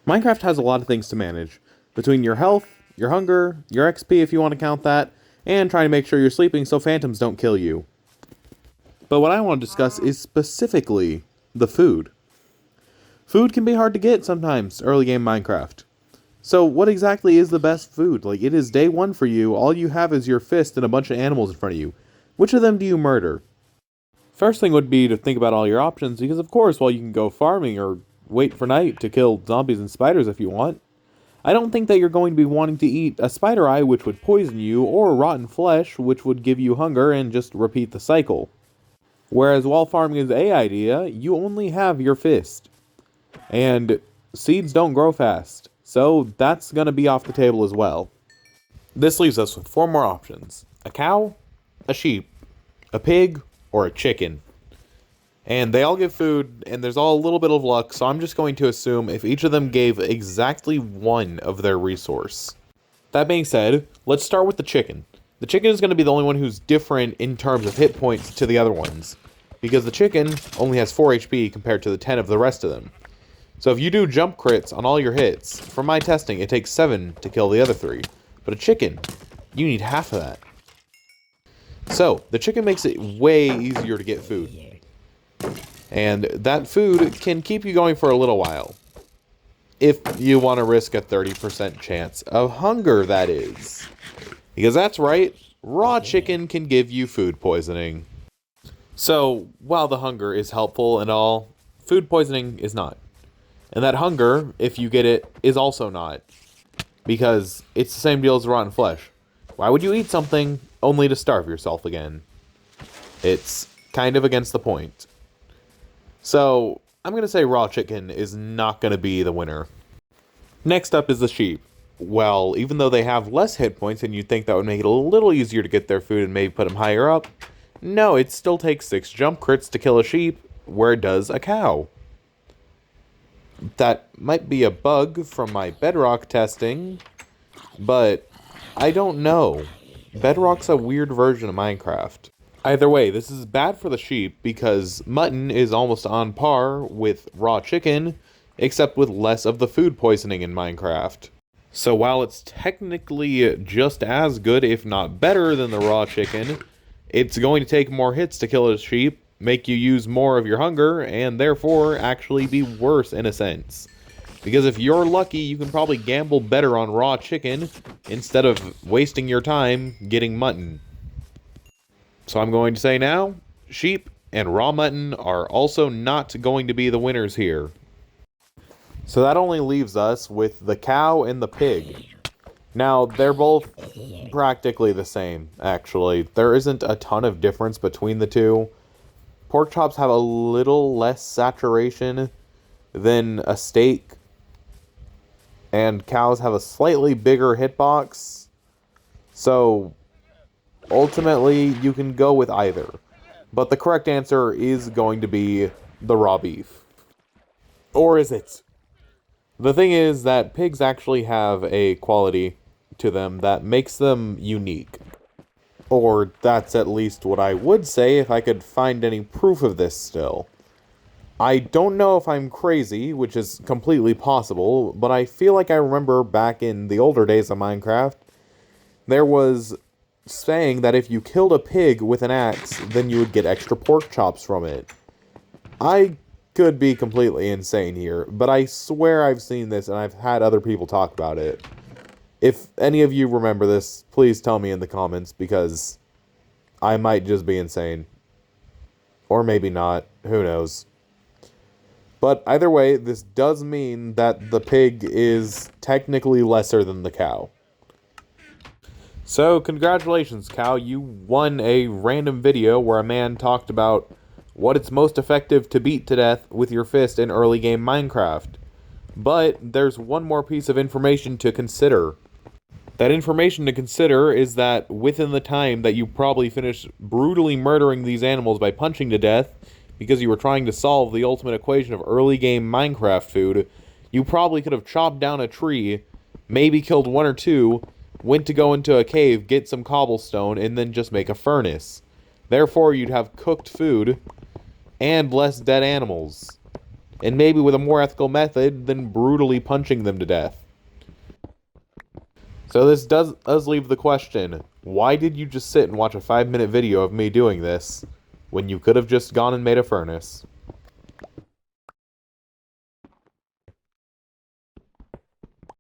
Minecraft has a lot of things to manage, between your health, your hunger, your XP if you want to count that, and trying to make sure you're sleeping so phantoms don't kill you. But what I want to discuss is specifically the food. Food can be hard to get sometimes, early game Minecraft. So what exactly is the best food? Like, it is day one for you, all you have is your fist and a bunch of animals in front of you. Which of them do you murder? First thing would be to think about all your options, because of course, while you can go farming or wait for night to kill zombies and spiders if you want, I don't think that you're going to be wanting to eat a spider eye which would poison you, or rotten flesh which would give you hunger and just repeat the cycle. Whereas wall farming is a idea, you only have your fist. And seeds don't grow fast, so that's going to be off the table as well. This leaves us with four more options: a cow, a sheep, a pig, or a chicken. And they all give food, and there's all a little bit of luck, so I'm just going to assume if each of them gave exactly one of their resource. That being said, let's start with the chicken. The chicken is going to be the only one who's different in terms of hit points to the other ones, because the chicken only has 4 HP compared to the 10 of the rest of them. So if you do jump crits on all your hits, from my testing, it takes 7 to kill the other 3. But a chicken, you need half of that. So, the chicken makes it way easier to get food. And that food can keep you going for a little while. If you want to risk a 30% chance of hunger, that is. Because that's right, raw chicken can give you food poisoning. So, while the hunger is helpful and all, food poisoning is not. And that hunger, if you get it, is also not. Because it's the same deal as rotten flesh. Why would you eat something only to starve yourself again? It's kind of against the point. So, I'm going to say raw chicken is not going to be the winner. Next up is the sheep. Well, even though they have less hit points and you'd think that would make it a little easier to get their food and maybe put them higher up, no, it still takes 6 jump crits to kill a sheep, where it does a cow. That might be a bug from my Bedrock testing, but I don't know. Bedrock's a weird version of Minecraft. Either way, this is bad for the sheep because mutton is almost on par with raw chicken, except with less of the food poisoning in Minecraft. So while it's technically just as good, if not better than the raw chicken, it's going to take more hits to kill a sheep, make you use more of your hunger, and therefore actually be worse in a sense. Because if you're lucky, you can probably gamble better on raw chicken instead of wasting your time getting mutton. So I'm going to say now, sheep and raw mutton are also not going to be the winners here. So that only leaves us with the cow and the pig. Now, they're both practically the same, actually. There isn't a ton of difference between the two. Pork chops have a little less saturation than a steak, and cows have a slightly bigger hitbox. So, ultimately, you can go with either. But the correct answer is going to be the raw beef. Or is it? The thing is that pigs actually have a quality to them that makes them unique. Or that's at least what I would say if I could find any proof of this still. I don't know if I'm crazy, which is completely possible, but I feel like I remember back in the older days of Minecraft, there was saying that if you killed a pig with an axe, then you would get extra pork chops from it. I could be completely insane here, but I swear I've seen this and I've had other people talk about it. If any of you remember this, please tell me in the comments, because I might just be insane. Or maybe not, who knows. But either way, this does mean that the pig is technically lesser than the cow. So, congratulations, cow. You won a random video where a man talked about what it's most effective to beat to death with your fist in early game Minecraft. But there's one more piece of information to consider. That information to consider is that within the time that you probably finished brutally murdering these animals by punching to death, because you were trying to solve the ultimate equation of early game Minecraft food, you probably could have chopped down a tree, maybe killed 1 or 2, went to go into a cave, get some cobblestone, and then just make a furnace. Therefore, you'd have cooked food and less dead animals. and maybe with a more ethical method than brutally punching them to death. So this does leave the question, why did you just sit and watch a 5-minute video of me doing this, when you could have just gone and made a furnace?